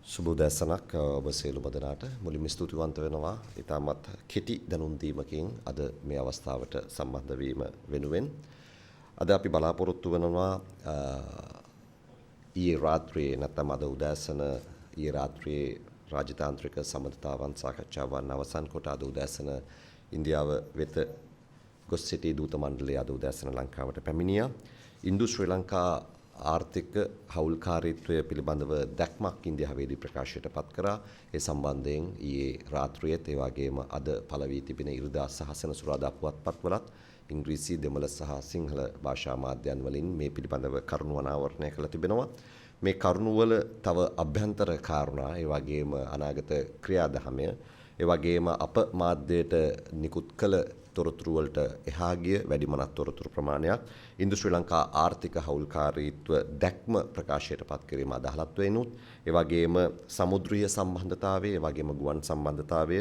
සුබෝදෑසනක් ඔබ සියලුම දෙනාට මුලින්ම ස්තුතිවන්ත වෙනවා. ඊටමත් කෙටි දැනුම් දීමකින් අද මේ අවස්ථාවට සම්බන්ධ වීම වෙනුවෙන් අද අපි බලාපොරොත්තු වෙනවා ඊයේ රාත්‍රියේ නැත්නම් අද උදෑසන ඊයේ රාත්‍රියේ රාජතාන්ත්‍රික සම්බන්ධතාවන් සාකච්ඡාවන් අවසන් කොට අද උදෑසන ඉන්දියාව වෙත ගොස් සිටි දූත මණ්ඩලය අද උදෑසන ලංකාවට පැමිණියා. ඉන්දු ශ්‍රී ලංකා ආර්ථික හවුල්කාරීත්වය පිළිබඳව දැක්මක් ඉන්දියාවේදී ප්‍රකාශයට පත් කරා. ඒ සම්බන්ධයෙන් ඊයේ රාත්‍රියේත් ඒ වගේම අද පළ වී තිබෙන ඉරිදා සහ සෙනසුරාදා පුවත්පත්වලත් ඉංග්‍රීසි දෙමළ සහ සිංහල භාෂා මාධ්‍යයන් වලින් මේ පිළිබඳව කරුණු අනාවරණය කළ තිබෙනවා. මේ කරුණුවල තව අභ්‍යන්තර කාරණා ඒ වගේම අනාගත ක්‍රියාදාමය ඒ වගේම අප මාධ්‍යයට නිකුත් කළ තොරතුරු වලට එහා ගිය වැඩිමනත් තොරතුරු ප්‍රමාණයක් ඉන්දු ශ්‍රී ලංකා ආර්ථික හවුල්කාරීත්ව දැක්ම ප්‍රකාශයට පත් කිරීම අදහලත් වෙනුත් ඒ වගේම සමුද්‍රීය සම්බන්ධතාවය ඒ වගේම ගුවන් සම්බන්ධතාවය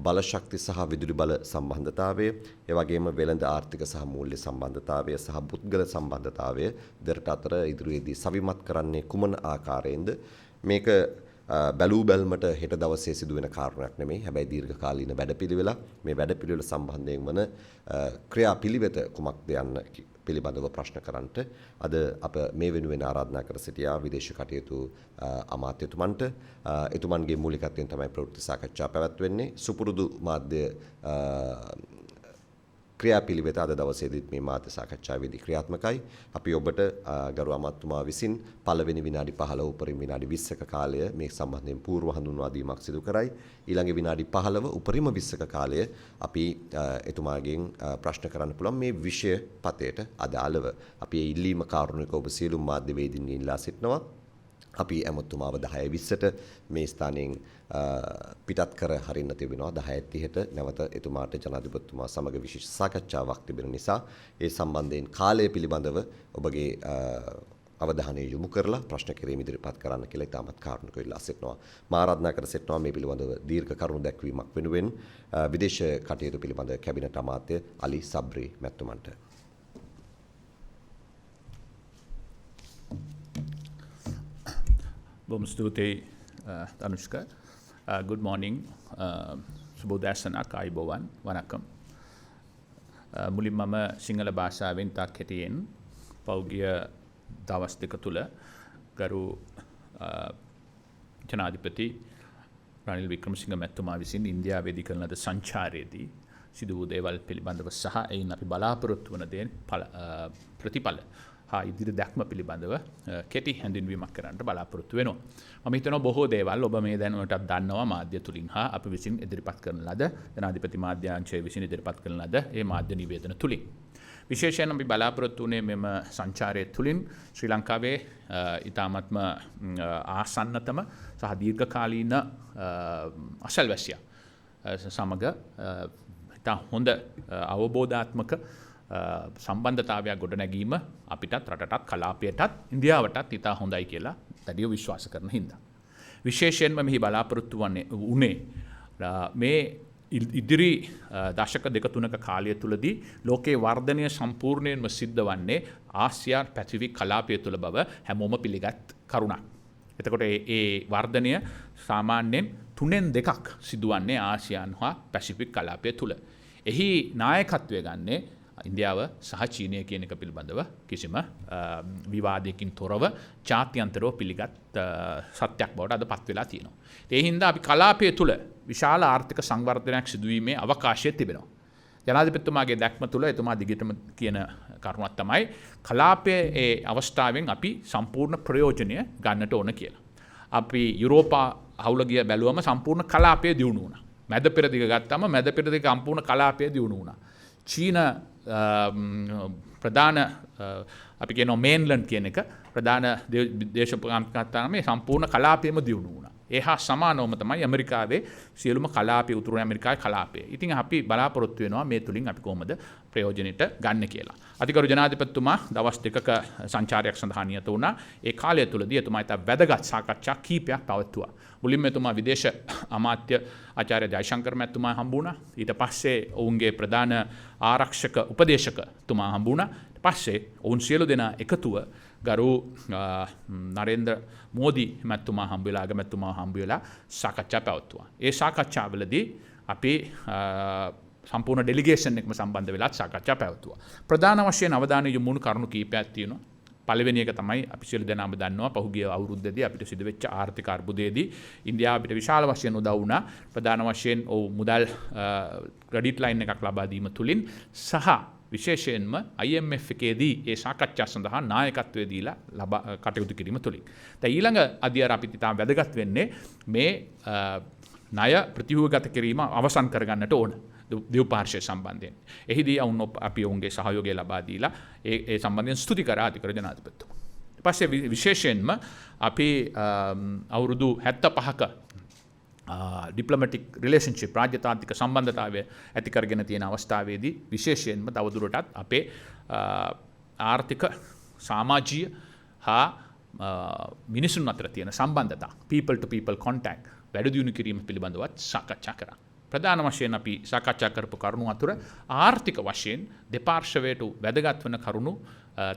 බල ශක්ති සහ විදුලි බල සම්බන්ධතාවය ඒ වගේම වෙළඳ ආර්ථික සහ මූල්‍ය සම්බන්ධතාවය සහ පුද්ගල සම්බන්ධතාවය දෙරට අතර ඉදිරියේදී සවිමත් කරන්නේ කුමන ආකාරයෙන්ද මේක බැලූ බැල්මට හෙට දවසේ සිදුවෙන කාරණයක් නෙමෙයි. හැබැයි දීර්ඝකාලීන වැඩපිළිවෙල මේ වැඩපිළිවෙල සම්බන්ධයෙන් වන ක්‍රියාපිළිවෙත කුමක්ද යන්න පිළිබඳව ප්‍රශ්න කරන්නට අද අප මේ වෙනුවෙන් ආරාධනා කර සිටියා විදේශ කටයුතු අමාත්‍යතුමන්ට. එතුමන්ගේ මූලිකත්වයෙන් තමයි ප්‍රවෘත්ති සාකච්ඡා පැවැත්වෙන්නේ. සුපුරුදු මාධ්‍ය ක්‍රියාපිළිවෙත අද දවසේදීත් මේ මාධ්‍ය සාකච්ඡාවේදී ක්‍රියාත්මකයි. අපි ඔබට ගරු අමාත්‍යතුමා විසින් පළවෙනි විනාඩි 15 උපරිම විනාඩි 20ක කාලය මේ සම්බන්ධයෙන් පූර්ව හඳුන්වා දීමක් සිදු කරයි. ඊළඟ විනාඩි 15 උපරිම 20ක කාලය අපි එතුමාගෙන් ප්‍රශ්න කරන්න පුළුවන් මේ විෂය පතේට අදාළව. අපි ඒ ඉල්ලීම කාරුණික ඔබ සියලුම මාධ්‍ය වේදිකයින් ඉල්ලා සිටිනවා. අපි ඇමතුමාව 10:20ට මේ ස්ථානයෙන් පිටත් කර හරින්න තිබෙනවා. 10:30ට නැවත එතුමාට ජනාධිපතිතුමා සමග විශේෂ සාකච්ඡාවක් තිබෙන නිසා ඒ සම්බන්ධයෙන් කාලය පිළිබඳව ඔබගේ අවධානය යොමු කරලා ප්‍රශ්න කිරීම ඉදිරිපත් කරන්න කියලා ඉතාමත් කාරුණිකව ඉල්ලා සිටිනවා. මා ආරාධනා කර සිටිනවා මේ පිළිබඳව දීර්ඝ කරුණු දැක්වීමක් වෙනුවෙන් විදේශ කටයුතු පිළිබඳ කැබිනට් අමාත්‍ය අලි සබ්රි මැතිතුමන්ට. බොහොම ස්තුතියි තනුෂ්ක. good morning. සුබෝදෑසනක් ආයුබෝවන් වණකම්. මුලින්ම මම සිංහල භාෂාවෙන් තාක් කෙටියෙන් පෞගිය දවස් දෙක තුල ගරු ජනාධිපති රනිල් වික්‍රමසිංහ මැතිතුමා විසින් ඉන්දියාවේදී කරන ලද සංචාරයේදී සිදු වූ දේවල් පිළිබඳව සහ එයින් අපි බලාපොරොත්තු වන දේ ප්‍රතිඵල හා ඉදිරි දැක්ම පිළිබඳව කෙටි හැඳින්වීමක් කරන්නට බලාපොරොත්තු වෙනවා. මම හිතනවා බොහෝ දේවල් ඔබ මේ දැනුවටත් දන්නවා මාධ්‍ය තුලින් හා අප විසින් ඉදිරිපත් කරන ලද ජනාධිපති මාධ්‍යාංශය විසින් ඉදිරිපත් කරන ලද ඒ මාධ්‍ය නිවේදන තුලින්. විශේෂයෙන් අපි බලාපොරොත්තු වුණේ මෙම සංචාරය තුලින් ශ්‍රී ලංකාවේ ඉතාමත්ම ආසන්නතම සහ දීර්ඝකාලීන අසල්වැසියා සමග ඉතා හොඳ අවබෝධාත්මක සම්බන්ධතාවයක් ගොඩනැගීම අපිටත් රටටත් කලාපයටත් ඉන්දියාවටත් ඉතා හොඳයි කියලා දැඩිව විශ්වාස කරන හින්දා. විශේෂයෙන්ම මෙහි බලාපොරොත්තු වුණේ මේ ඉදිරි දශක දෙක තුනක කාලය තුලදී ලෝකයේ වර්ධනය සම්පූර්ණයෙන්ම සිද්ධ වන්නේ ආසියානු පැසිෆික් කලාපය තුල බව හැමෝම පිළිගත් කරුණක්. එතකොට ඒ වර්ධනය සාමාන්‍යයෙන් 3/2ක් සිදුවන්නේ ආසියානු හා පැසිෆික් කලාපය තුල. එහි නායකත්වය ගන්නේ ඉන්දියාව සහ චීනය කියන එක පිළිබඳව කිසිම විවාදයකින් තොරව ජාත්‍යන්තරව පිළිගත් සත්‍යයක් බවට අද පත් වෙලා තියෙනවා. ඒ හින්දා අපි කලාපය තුල විශාල ආර්ථික සංවර්ධනයක් සිදුවීමේ අවකාශය තිබෙනවා. ජනාධිපතිතුමාගේ දැක්ම තුල එතුමා දිගටම කියන කරුණක් තමයි කලාපයේ ඒ අවස්ථාවෙන් අපි සම්පූර්ණ ප්‍රයෝජනය ගන්නට ඕන කියලා. අපි යුරෝපා හවුල ගිය බැලුවම සම්පූර්ණ කලාපය දියුණු වුණා. මැද පෙරදිග ගත්තම මැද පෙරදිග සම්පූර්ණ කලාපය දියුණු වුණා. චීන ප්‍රධාන අපි කියනවා මේන්ලන්ඩ් කියන එක ප්‍රධාන දේශපාලනකතාවේ සම්පූර්ණ කලාපයම දියුණු වුණා. ඒ හා සමානවම තමයි ඇමරිකාවේ සියලුම කලාපය උතුරු ඇමරිකාවේ කලාපය. ඉතින් අපි බලාපොරොත්තු වෙනවා මේ තුලින් අපි කොහොමද ප්‍රයෝජනෙට ගන්න කියලා. අතිගරු ජනාධිපතිතුමා දවස් දෙකක සංචාරයක් සඳහා නියත වුණා. ඒ කාලය තුලදී එතුමා ඉතා වැදගත් සාකච්ඡා කීපයක් පවත්වුවා. මුලින්ම එතුමා විදේශ අමාත්‍ය ආචාර්ය ජයශංකර් මැතිතුමා හම්බ වුණා. ඊට පස්සේ ඔවුන්ගේ ප්‍රධාන ආරක්ෂක උපදේශකතුමා හම්බ වුණා. පස්සේ ඔවුන් සියලු දෙනා එකතුව ගරු නරේන්ද්‍ර මෝදි මැතිතුමා හම්බ වෙලා අගමැතිතුමා හම්බ වෙලා සාකච්ඡා පැවැත්තුවා. ඒ සාකච්ඡාවලදී අපි සම්පූර්ණ ඩෙලිගේෂන් එකම සම්බන්ධ වෙලා සාකච්ඡා පැවැත්තුවා. ප්‍රධාන වශයෙන් අවධානය යොමු වුණු කරුණු කීපයක් තියෙනවා. පළවෙනි එක තමයි අපි සියලු දෙනාම දන්නවා පහුගිය අවුරුද්දේදී අපිට සිදුවෙච්ච ආර්ථික අර්බුදයේදී ඉන්දියාව අපිට විශාල වශයෙන් උදව් වුණා. ප්‍රධාන වශයෙන් මුදල් ක්‍රෙඩිට් ලයින් එකක් ලබා දීම තුලින් සහ විශේෂයෙන්ම IMF එකේදී ඒ සාකච්ඡා සඳහා නායකත්වය දීලා කටයුතු කිරීම තුලින්. දැන් ඊළඟ අධ්‍යයන අපිට ඉතාම වැදගත් වෙන්නේ මේ ණය ප්‍රතිව්‍යුහගත කිරීම අවසන් කරගන්නට ඕන. දෙව්පාර්ශ්වය සම්බන්ධයෙන්. එහිදී අපි ඔවුන්ගේ සහයෝගය ලබා දීලා ඒ සම්බන්ධයෙන් ස්තුති කරා අධිකර ජනාධිපතිතුමා. ඊපස්සේ විශේෂයෙන්ම අපි අවුරුදු 75ක ඩිප්ලොමැටික් රිලේෂන්ෂිප් රාජ්‍යතාන්ත්‍රික සම්බන්ධතාවය ඇති කරගෙන තියෙන අවස්ථාවේදී විශේෂයෙන්ම තවදුරටත් අපේ ආර්ථික සමාජීය හා මිනිසුන් අතර තියෙන සම්බන්ධතා people to people contact වැඩි දියුණු කිරීම පිළිබඳවත් සාකච්ඡා කරා. ප්‍රධාන වශයෙන් අපි සාකච්ඡා කරපු කරුණු අතර ආර්ථික වශයෙන් දෙපාර්ශවයට වැදගත් වන කරුණු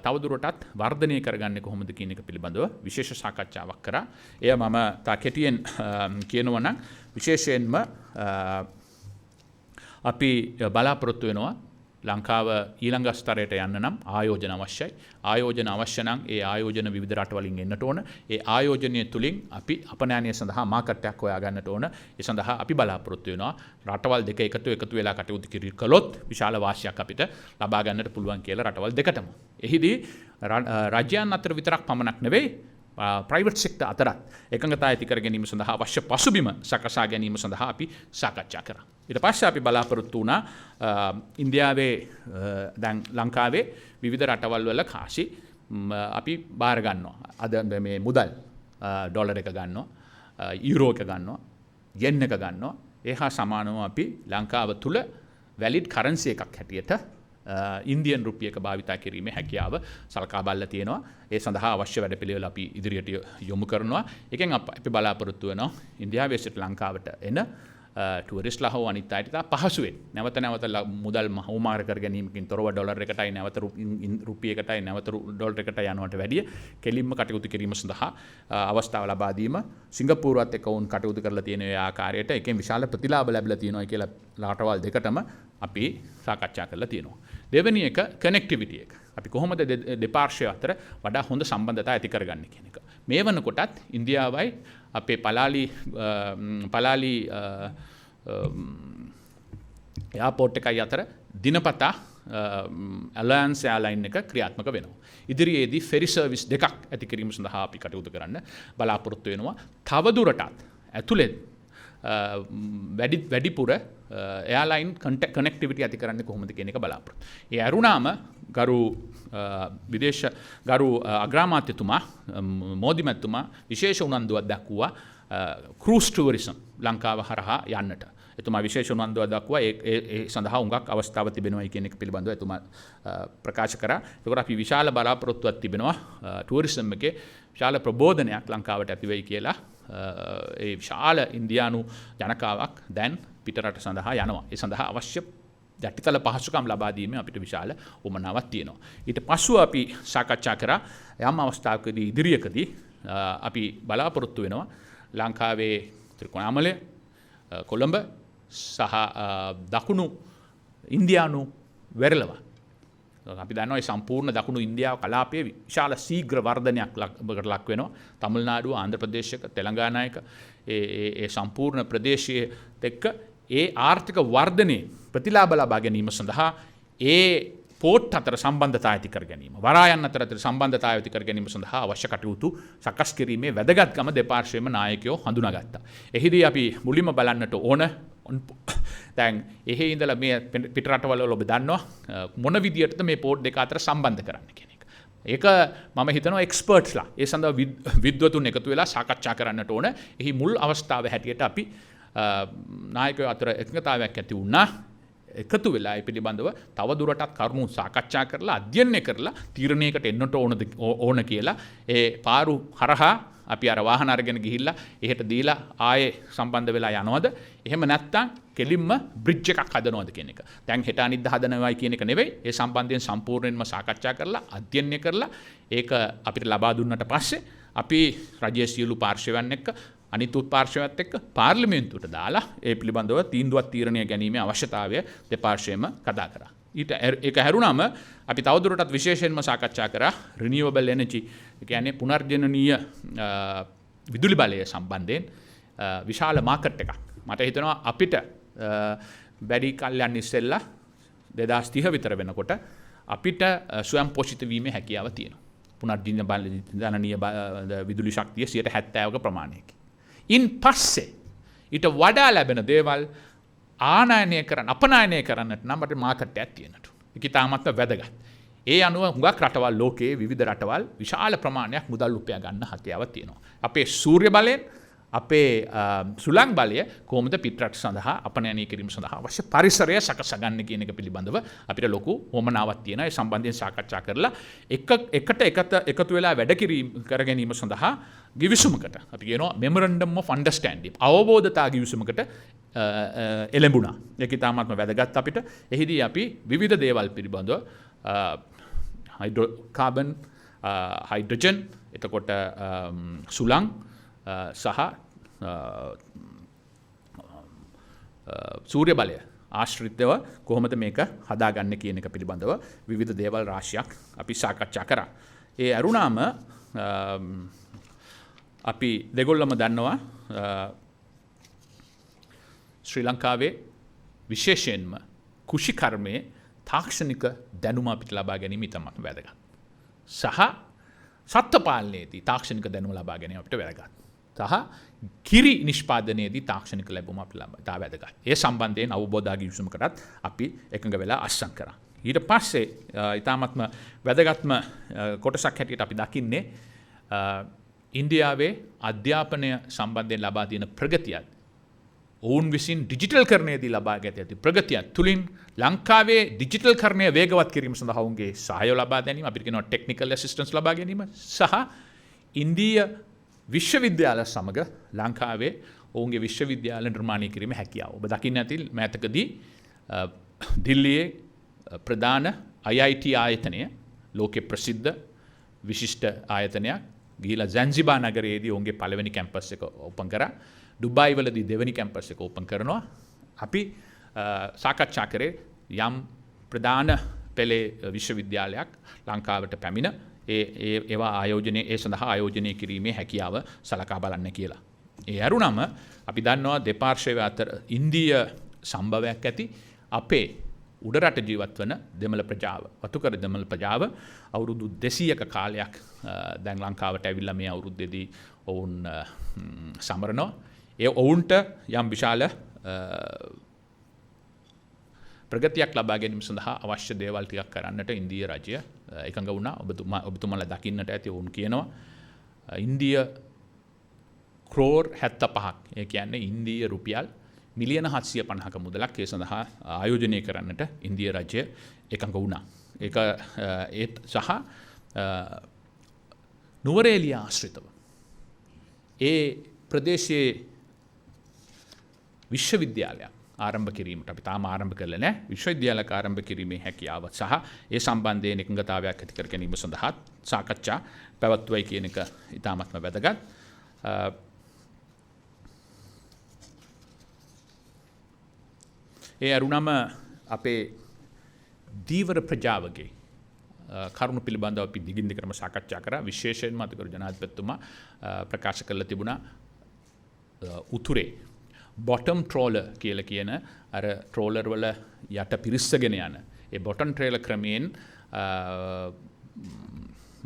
තවදුරටත් වර්ධනය කරගන්නේ කොහොමද කියන එක පිළිබඳව විශේෂ සාකච්ඡාවක් කරා. එය මම තා කෙටියෙන් කියනවා නම් විශේෂයෙන්ම අපි බලාපොරොත්තු වෙනවා ලංකාව ඊළඟ ස්තරයට යන්න නම් ආයෝජන අවශ්‍යයි. ආයෝජන අවශ්‍ය නම් ඒ ආයෝජන විවිධ රටවලින් එන්නට ඕන. ඒ ආයෝජනය තුලින් අපි අපනයනය සඳහා මාකට් එකක් හොයා ගන්නට ඕන. ඒ සඳහා අපි බලාපොරොත්තු වෙනවා රටවල් දෙක එකතු වෙලා කටයුතු කළොත් විශාල වාසියක් අපිට ලබා ගන්නට පුළුවන් කියලා රටවල් දෙකටම. එහිදී රාජ්‍යයන් අතර විතරක් පමණක් නෙවෙයි ප්‍රයිවට් සෙක්ටර් අතරත් එකඟතාවය ඇති කර ගැනීම සඳහා අවශ්‍ය පසුබිම සකසා ගැනීම සඳහා අපි සාකච්ඡා කරා. ඊට පස්සේ අපි බලාපොරොත්තු වුණා ඉන්දියාවේ දැන් ලංකාවේ විවිධ රටවල් වල කාසි අපි බාර ගන්නවා. අද මේ මුදල් ඩොලර් එක ගන්නවා, යුරෝ එක ගන්නවා, යෙන් එක ගන්නවා. ඒ හා සමානව අපි ලංකාව තුල වැලිඩ් කරන්සි එකක් හැටියට ඉන්දියන් රුපියක භාවිතා කිරීමේ හැකියාව සලකා බලලා තියෙනවා. ඒ සඳහා අවශ්‍ය වැඩපිළිවෙල අපි ඉදිරියට යොමු කරනවා. එකෙන් අපි බලාපොරොත්තු වෙනවා ඉන්දියාවේ සිට ලංකාවට එන ටුවරිස්ට්ලා හෝ අනිත් අයට පහසුවෙන් නැවත මුදල් හුවමාර කර ගැනීමකින් තොරව ඩොලර් එකටයි නැවත රුපියකටයි නැවත ඩොලර් එකට යනවට වැඩිය කෙලින්ම කටයුතු කිරීම සඳහා අවස්ථාව ලබා දීම සිංගප්පූරුවත් එක්ක වුන් කටයුතු කරලා තියෙන ඒ ආකාරයට එකෙන් විශාල ප්‍රතිලාභ ලැබිලා තියෙනවා කියලා රටවල් දෙකටම අපි සාකච්ඡා කරලා තියෙනවා. දෙවෙනි එක කනෙක්ටිවිටි එක. අපි කොහොමද දෙපාර්ශ්වය අතර වඩා හොඳ සම්බන්ධතා ඇති කරගන්නේ කියන එක. මේ වෙනකොටත් ඉන්දියාවයි අපේ පලාලි එයාපෝට් එකයි අතර දිනපතා ඇලයන්ස් එයාලයින් එක ක්‍රියාත්මක වෙනවා. ඉදිරියේදී ෆෙරි සර්විස් දෙකක් ඇති කිරීම සඳහා අපි කටයුතු කරන්න බලාපොරොත්තු වෙනවා. තවදුරටත් ඇතුළේ වැඩිපුර එයාලයින් කනෙක්ටිවිටි ඇති කරන්නේ කොහොමද කියන එක බලාපොරොත්තු. ඒ අරුණාම ගරු අග්‍රාමාත්‍යතුමා මෝදි මැතිතුමා විශේෂ උනන්දුවක් දක්වුවා ක්‍රූස් ටුවරිසම් ලංකාව හරහා යන්නට. එතුමා විශේෂ උනන්දුවක් දක්වුවා ඒ සඳහා උඟක් අවස්ථාවක් තිබෙනවා කියන එක පිළිබඳව එතුමා ප්‍රකාශ කරා. ඒකට අපි විශාල බලාපොරොත්තුවක් තිබෙනවා ටුවරිසම් එකේ විශාල ප්‍රබෝධනයක් ලංකාවට ඇති වෙයි කියලා. ඒ විශාල ඉන්දියානු ජනකාවක් දැන් පිටරට සඳහා යනවා. ඒ සඳහා අවශ්‍ය යටිතල පහසුකම් ලබා දීමේ අපිට විශාල උවමනාවක් තියෙනවා. ඊට පස්සෙ අපි සාකච්ඡා කරා යම් අවස්ථාවකදී ඉදිරියකදී අපි බලාපොරොත්තු වෙනවා ලංකාවේ ත්‍රිකෝණාමලය, කොළඹ සහ දකුණු ඉන්දියානු වෙරළව අපි දන්නවා සම්පූර්ණ දකුණු ඉන්දියාව කලාපයේ විශාල ශීඝ්‍ර වර්ධනයක් ලක් වෙනවා. තමිල්නාඩුව, ආන්ධ්‍ර ප්‍රදේශයක, තෙලංගානායක ඒ සම්පූර්ණ ප්‍රදේශයේ එක්ක ඒ ආර්ථික වර්ධනයේ ප්‍රතිලාභ ලබා ගැනීම සඳහා ඒ පෝට් අතර සම්බන්ධතාවය ඇති කර ගැනීම, වරායන් අතර සම්බන්ධතාවය ඇති කර ගැනීම සඳහා අවශ්‍ය කටයුතු සකස් කිරීමේ වැදගත්කම දෙපාර්ශ්වයේම නායකයෝ හඳුනාගත්තා. එහිදී අපි මුලින්ම බලන්නට ඕන දැන් එහි ඉඳලා මේ පිටරටවල ඔබ දන්නවා මොන විදියටද මේ පෝට් දෙක අතර සම්බන්ධ කරන්න කියන එක. ඒක මම හිතනවා එක්ස්පර්ට්ස්ලා ඒ සඳහා විද්වතුන් එකතු වෙලා සාකච්ඡා කරන්නට ඕන. එහි මුල් අවස්ථාව හැටියට අපි නායකයෝ අතර එකඟතාවයක් ඇති වුණා. එකතු වෙලා ඒ පිළිබඳව තව දුරටත් කරුණු සාකච්ඡා කරලා අධ්‍යයනය කරලා තීරණයකට එන්නට ඕන කියලා ඒ පාරු හරහා අපි අර වාහන අරගෙන ගිහිල්ලා එහෙට දීලා ආයේ සම්බන්ධ වෙලා යනවද? එහෙම නැත්නම් කෙලින්ම බ්‍රිජ් එකක් හදනවද කියන එක. දැන් හෙට අනිද්දා හදනවයි කියන එක නෙවෙයි. ඒ සම්බන්ධයෙන් සම්පූර්ණයෙන්ම සාකච්ඡා කරලා අධ්‍යයනය කරලා ඒක අපිට ලබා දුන්නට පස්සේ අපි රජයේ සියලු පාර්ශවයන් එක්ක අනිත් පාර්ශවයත් එක්ක පාර්ලිමේන්තුවට දාලා ඒ පිළිබඳව තීන්දුවක් තීරණය ගැනීමේ අවශ්‍යතාවය දෙපාර්ශ්වයම කතා කරා. ඊට ඒක හැරුණාම අපි තවදුරටත් විශේෂයෙන්ම සාකච්ඡා කරා රිනියුවබල් එනර්ජි, ඒ කියන්නේ පුනර්ජනනීය විදුලි බලය සම්බන්ධයෙන් විශාල මාකට් එකක්. මට හිතෙනවා අපිට වැඩි කල්යන් ඉස්සෙල්ලා 2030 විතර වෙනකොට අපිට ස්වයං පෝෂිත වීමේ හැකියාව තියෙනවා. පුනර්ජනනීය විදුලි ශක්තිය 70%ක ප්‍රමාණයකින්. ඉන් පස්සේ ඊට වඩා ලැබෙන දේවල් ආනයනය කරන්න අපනයනය කරන්නට නම් අපිට මාකට් එකක් තියෙනට. ඒක තාමත් වැදගත්. ඒ අනුව හුඟක් රටවල් ලෝකයේ විවිධ රටවල් විශාල ප්‍රමාණයක් මුදල් උපයා ගන්න හැකියාවක් තියෙනවා. අපේ සූර්ය බලයෙන් අපේ සුළං බලය කොහොමද පිටරට සඳහා අපනයනය කිරීම සඳහා අවශ්‍ය පරිසරය සකසගන්න කියන එක පිළිබඳව අපිට ලොකු වමනාවක් තියෙනවා. ඒ සම්බන්ධයෙන් සාකච්ඡා කරලා එකතු වෙලා වැඩ කර ගැනීම සඳහා ගිවිසුමකට අපි කියනවා මෙමොරන්ඩම් ඔෆ් අන්ඩර්ස්ටෑන්ඩින් අවබෝධතා ගිවිසුමකට එළඹුණා. ඒක ඉතාමත්ම වැදගත් අපිට. එහිදී අපි විවිධ දේවල් පිළිබඳව කාබන්, හයිඩ්‍රජන්, එතකොට සුළං සහ සූර්ය බලය ආශ්‍රිතව කොහොමද මේක හදාගන්න කියන එක පිළිබඳව විවිධ දේවල් රාශියක් අපි සාකච්ඡා කරා. ඒ අරුණාම අපි දෙගොල්ලම දන්නවා ශ්‍රී ලංකාවේ විශේෂයෙන්ම කුෂිකර්මයේ තාක්ෂණික දැනුම අපිට ලබා ගැනීම ඉතාමත් වැදගත්. සහ සත්ත්ව පාලනයේදී තාක්ෂණික දැනුම ලබා ගැනීම අපිට වැදගත්. සහ කිරි නිෂ්පාදනයේදී තාක්ෂණික ලැබුම අපිට ලබා වැදගත්. ඒ සම්බන්ධයෙන් අවබෝධ ගිවිසුමකටත් අපි එකඟ වෙලා අස්සම් කරා. ඊට පස්සේ ඉතාමත්ම වැදගත්ම කොටසක් හැටියට අපි දකින්නේ ඉන්දියාවේ අධ්‍යාපනය සම්බන්ධයෙන් ලබා දෙන ප්‍රගතියත් ඔවුන් විසින් ඩිජිටල් කරණයේදී ලබා ගත ඇති ප්‍රගතියත් තුලින් ලංකාවේ ඩිජිටල් කරණය වේගවත් කිරීම සඳහා ඔවුන්ගේ සහාය ලබා ගැනීම, අපිට කියනවා ටෙක්නිකල් ඇසිස්ටන්ස් ලබා ගැනීම සහ ඉන්දීය විශ්වවිද්‍යාල සමග ලංකාවේ ඔවුන්ගේ විශ්වවිද්‍යාල නිර්මාණය කිරීම හැකියාව. ඔබ දකින්න ඇති මෑතකදී දිල්ලියේ ප්‍රධාන IIT ආයතනය ලෝකේ ප්‍රසිද්ධ විශිෂ්ට ආයතනයක් ගිහිලා zanzibar නගරයේදී ඔවුන්ගේ පළවෙනි කැම්පස් එක ඕපන් කරා. ඩුබායි වලදී දෙවෙනි කැම්පස් එක ඕපන් කරනවා. අපි සාකච්ඡා කරේ යම් ප්‍රධාන පෙළේ විශ්වවිද්‍යාලයක් ලංකාවට පැමිණ ඒවා ආයෝජනය ඒ සඳහා ආයෝජනය කිරීමේ හැකියාව සලකා බලන්න කියලා. ඒ අරුණම අපි දන්නවා දෙපාර්ශ්වය අතර ඉන්දීය සම්භවයක් ඇති අපේ උඩරට ජීවත් වන දෙමළ ප්‍රජාව, වතුකර දෙමළ ප්‍රජාව අවුරුදු 200ක කාලයක් දැන් ලංකාවට ඇවිල්ලා මේ අවුරුද්දේදී ඔවුන් සමරනවා. ඒ ඔවුන්ට යම් විශාල ප්‍රගතියක් ලබා ගැනීම සඳහා අවශ්‍ය දේවල් ටිකක් කරන්නට ඉන්දීය රජය එකඟ වුණා. ඔබතුමාලා දකින්නට ඇති ඔවුන් කියනවා ඉන්දීය ක්‍රෝර් 75ක්, ඒ කියන්නේ ඉන්දීය රුපියල් මිලියන 750ක මුදලක් ඒ සඳහා ආයෝජනය කරන්නට ඉන්දීය රජය එකඟ වුණා. ඒක ඒත් සහ නුවරඑළිය ආශ්‍රිතව ඒ ප්‍රදේශයේ විශ්වවිද්‍යාලයක් ආරම්භ කිරීමට අපි තාම ආරම්භ කරලා නැහැ. විශ්වවිද්‍යාලයක ආරම්භ කිරීමේ හැකියාව සහ ඒ සම්බන්ධයෙන් එකඟතාවයක් ඇති කර ගැනීම සඳහා සාකච්ඡා පැවැත්වුවයි කියන එක ඉතාමත්ම වැදගත්. ඒ අරුණම අපේ දීවර ප්‍රජාවගේ කරුණු පිළිබඳව අපි දිගින් දිගටම සාකච්ඡා කරා. විශේෂයෙන්ම අතිගරු ජනාධිපතිතුමා ප්‍රකාශ කරලා තිබුණා උතුරේ බොටම් ට්‍රෝලර් කියලා කියන අර ට්‍රෝලර් වල යට පිරිස්සගෙන යන ඒ බොටම් ට්‍රේලර් ක්‍රමයෙන්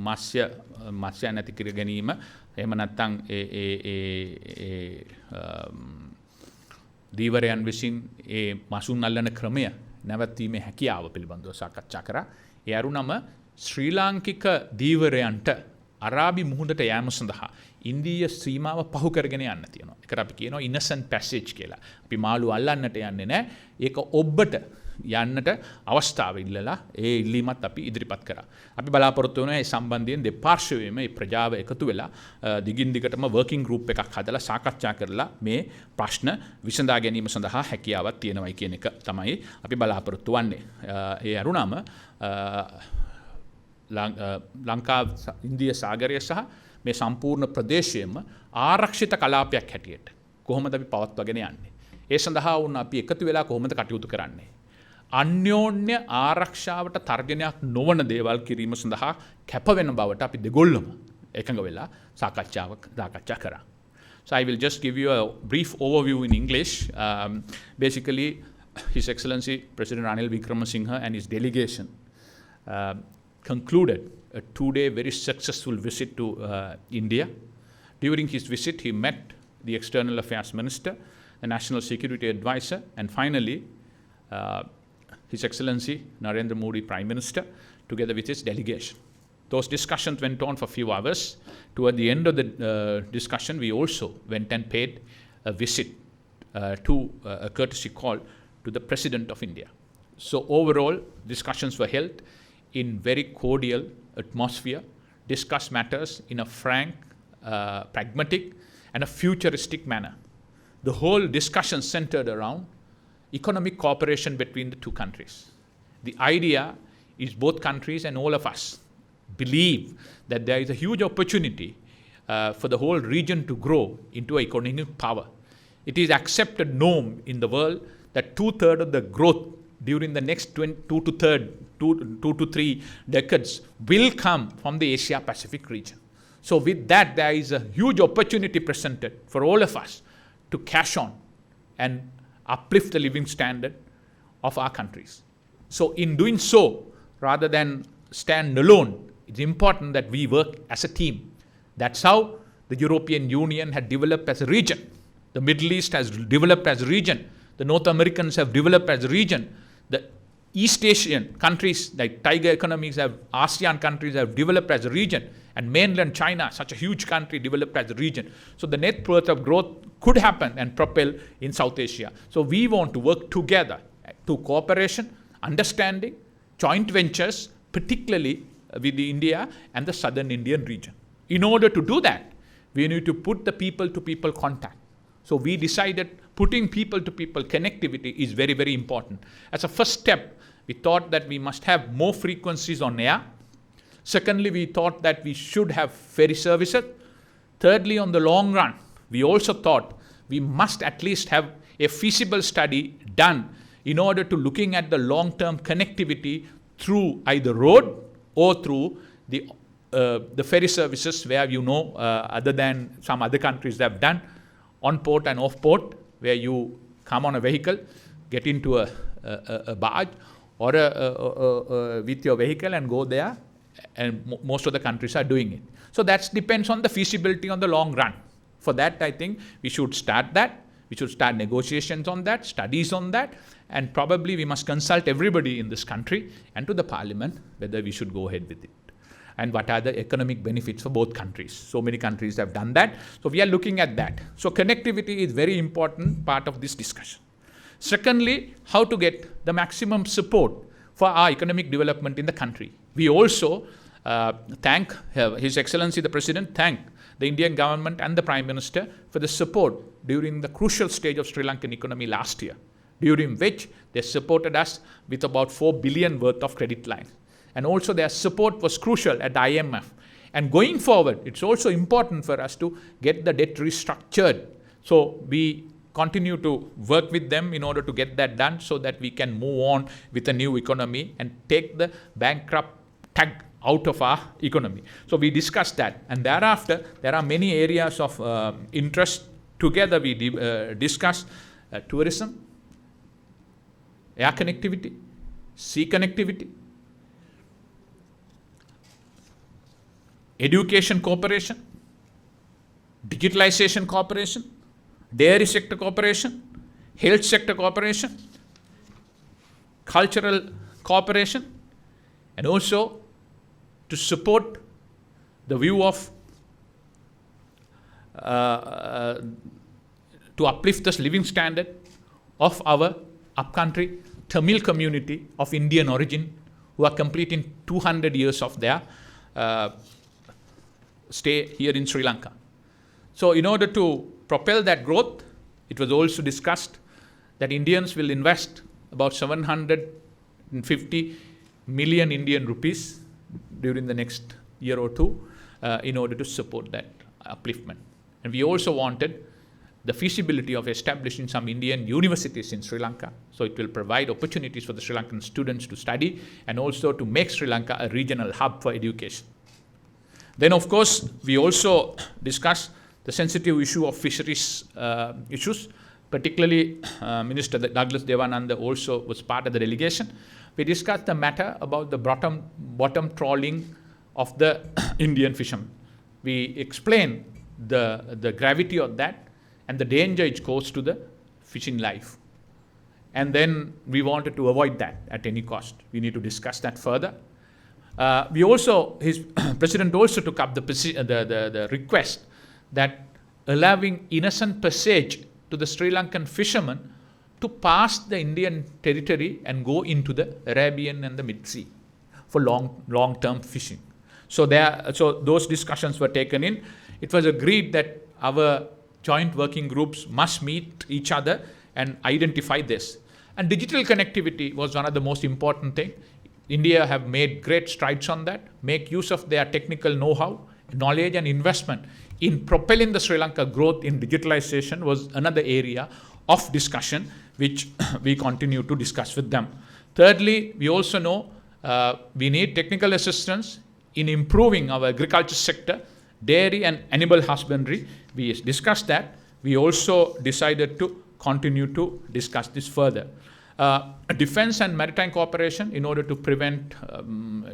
මත්ස්‍ය නැති කර ගැනීම, එහෙම නැත්නම් ඒ දීවරයන් විසින් ඒ මසුන් අල්ලන ක්‍රමය නැවැත්වීමේ හැකියාව පිළිබඳව සාකච්ඡා කරා. ඒ අරුණම ශ්‍රී ලාංකික දීවරයන්ට අරාබි මුහුදට යෑම සඳහා ඉන්දීය සීමාව පහු කරගෙන යන්න තියෙනවා. ඒකට අපි කියනවා innocent passage කියලා. අපි මාළු අල්ලන්නට යන්නේ නැහැ. ඒක ඔබ්බට යන්නට අවස්ථාව ඉල්ලලා ඒ ඉල්ලීමත් අපි ඉදිරිපත් කරා. අපි බලාපොරොත්තු වෙනවා මේ සම්බන්ධයෙන් දෙපාර්ශ්වයේම මේ ප්‍රජාව එකතු වෙලා දිගින් දිගටම වර්කින් ගෲප් එකක් හදලා සාකච්ඡා කරලා මේ ප්‍රශ්න විසඳා ගැනීම සඳහා හැකියාවක් තියෙනවායි කියන එක තමයි අපි බලාපොරොත්තු වෙන්නේ. ඒ අරුණම ලංකා ඉන්දිය සාගරය සහ මේ සම්පූර්ණ ප්‍රදේශයේම ආරක්ෂිත කලාපයක් හැටියට කොහොමද අපි පවත්වාගෙන යන්නේ? ඒ සඳහා වුණ අපි එකතු වෙලා කොහොමද කටයුතු කරන්නේ? අන්‍යෝන්‍ය ආරක්ෂාවට තර්ජනයක් නොවන දේවල් කිරීම සඳහා කැප වෙන බවට අපි දෙගොල්ලම එකඟ වෙලා සාකච්ඡා කරා. So I will just give you a brief overview in English. Basically, His Excellency President Ranil Wickremesinghe and his delegation concluded a 2-day very successful visit to India. During his visit, he met the External Affairs Minister, the National Security Advisor, and finally, His Excellency Narendra Modi, Prime Minister, together with his delegation. Those discussions went on for a few hours. Toward the end of the discussion, we also went and paid a visit to a courtesy call to the President of India. So overall, discussions were held in very cordial atmosphere, discuss matters in a frank, pragmatic, and a futuristic manner. The whole discussion centered around economic cooperation between the two countries. The idea is both countries and all of us believe that there is a huge opportunity for the whole region to grow into an economic power. It is accepted norm in the world that 2/3 of the growth during the next 2 to 3 decades will come from the Asia-Pacific region. So with that, there is a huge opportunity presented for all of us to cash on and uplift the living standard of our countries. So in doing so, rather than stand alone, it's important that we work as a team. That's how the European Union had developed as a region. The Middle East has developed as a region. The North Americans have developed as a region. The East Asian countries, like tiger economies, ASEAN countries have developed as a region. And mainland China, such a huge country, developed as a region. So the net worth of growth could happen and propel in South Asia. So we want to work together to cooperation, understanding, joint ventures, particularly with India and the southern Indian region. In order to do that, we need to put the people-to-people contact. So we decided putting people-to-people connectivity is very, very important. As a first step, we thought that we must have more frequencies on air. Secondly, we thought that we should have ferry services. Thirdly, on the long run, we also thought we must at least have a feasible study done in order to looking at the long-term connectivity through either road or through the ferry services where, other than some other countries have done, on port and off port, where you come on a vehicle, get into a barge or with your vehicle and go there. And most of the countries are doing it. So that depends on the feasibility on the long run. For that, I think we should start that. We should start negotiations on that, studies on that, and probably we must consult everybody in this country and to the parliament whether we should go ahead with it. And what are the economic benefits for both countries. So many countries have done that. So we are looking at that. So connectivity is very important part of this discussion. Secondly, how to get the maximum support for our economic development in the country. We also thank His Excellency the President, thank the Indian government and the Prime Minister for the support during the crucial stage of Sri Lankan economy last year, during which they supported us with about 4 billion worth of credit lines. And also their support was crucial at the IMF. And going forward, it's also important for us to get the debt restructured. So we continue to work with them in order to get that done so that we can move on with a new economy and take the bankrupt tag out of our economy. So we discussed that. And thereafter, there are many areas of interest. Together we discussed tourism, air connectivity, sea connectivity, education cooperation, digitalization cooperation, dairy sector cooperation, health sector cooperation, cultural cooperation, and also to support the view of to uplift the living standard of our upcountry Tamil community of Indian origin who are completing 200 years of their stay here in Sri Lanka. So in order to propel that growth, it was also discussed that Indians will invest about 750 million Indian rupees during the next year or two in order to support that upliftment. And we also wanted the feasibility of establishing some Indian universities in Sri Lanka. So it will provide opportunities for the Sri Lankan students to study and also to make Sri Lanka a regional hub for education. Then, of course, we also discussed the sensitive issue of fisheries issues. Particularly, Minister Douglas Devananda also was part of the delegation. We discussed the matter about the bottom trawling of the Indian fishermen. We explained the gravity of that and the danger it caused to the fishing life. And then we wanted to avoid that at any cost. We need to discuss that further. His president also took up the request that allowing innocent passage to the Sri Lankan fishermen to pass the Indian territory and go into the Arabian and the Mid Sea for long-term fishing. So those discussions were taken in. It was agreed that our joint working groups must meet each other and identify this. And digital connectivity was one of the most important things. India have made great strides on that, make use of their technical know-how, knowledge and investment in propelling the Sri Lanka growth in digitalization was another area of discussion which we continue to discuss with them. Thirdly, we also know we need technical assistance in improving our agriculture sector, dairy and animal husbandry. We discussed that. We also decided to continue to discuss this further. Defense and maritime cooperation in order to prevent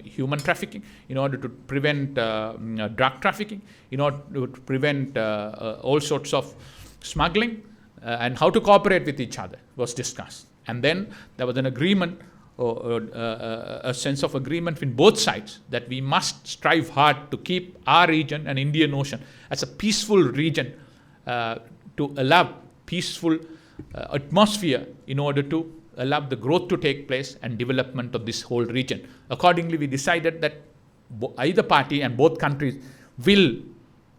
human trafficking, in order to prevent drug trafficking, in order to prevent all sorts of smuggling, and how to cooperate with each other was discussed. And then there was an agreement, a sense of agreement in both sides that we must strive hard to keep our region and Indian Ocean as a peaceful region to allow peaceful atmosphere in order to allow the growth to take place and development of this whole region. Accordingly, we decided that either party and both countries will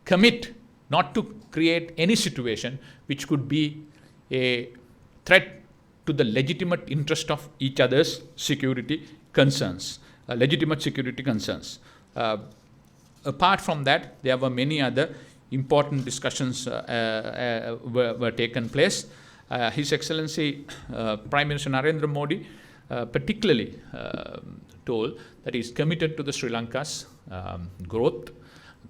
commit not to create any situation which could be a threat to the legitimate interest of each other's security concerns, legitimate security concerns. Apart from that, there were many other important discussions were taken place. His Excellency Prime Minister Narendra Modi particularly told that he is committed to the Sri Lanka's growth,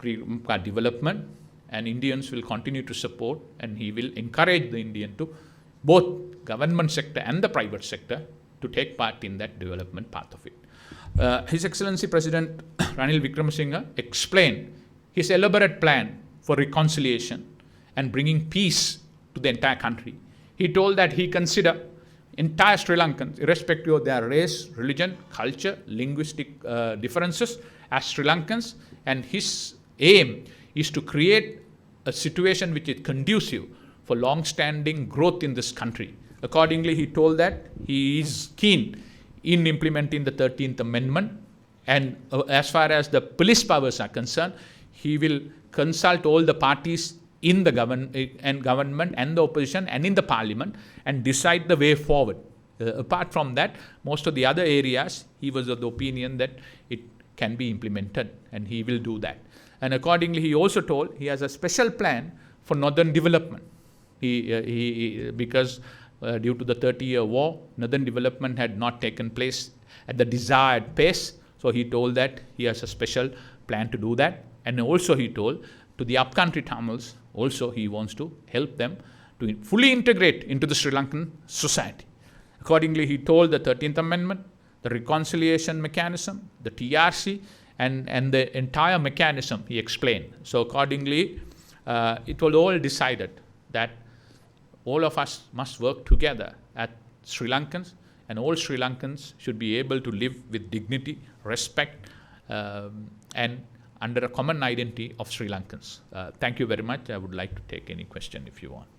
development, and Indians will continue to support, and he will encourage the Indian to both government sector and the private sector to take part in that development path of it. His Excellency President Ranil Wickremesinghe explained his elaborate plan for reconciliation and bringing peace to the entire country. He told that he considered entire Sri Lankans, irrespective of their race, religion, culture, linguistic differences, as Sri Lankans, and his aim is to create a situation which is conducive for long-standing growth in this country. Accordingly, he told that he is keen in implementing the 13th Amendment, and as far as the police powers are concerned, he will consult all the parties in the government and the opposition and in the parliament and decide the way forward. Apart from that, most of the other areas, he was of the opinion that it can be implemented, and he will do that. And accordingly, he also told he has a special plan for northern development. Because due to the 30-year war, northern development had not taken place at the desired pace. So he told that he has a special plan to do that. And also he told to the upcountry Tamils, also he wants to help them to fully integrate into the Sri Lankan society. Accordingly, he told the 13th Amendment, the reconciliation mechanism, the TRC, and the entire mechanism he explained. So accordingly, it was all decided that all of us must work together as Sri Lankans, and all Sri Lankans should be able to live with dignity, respect, and under a common identity of Sri Lankans. Thank you very much. I would like to take any question if you want.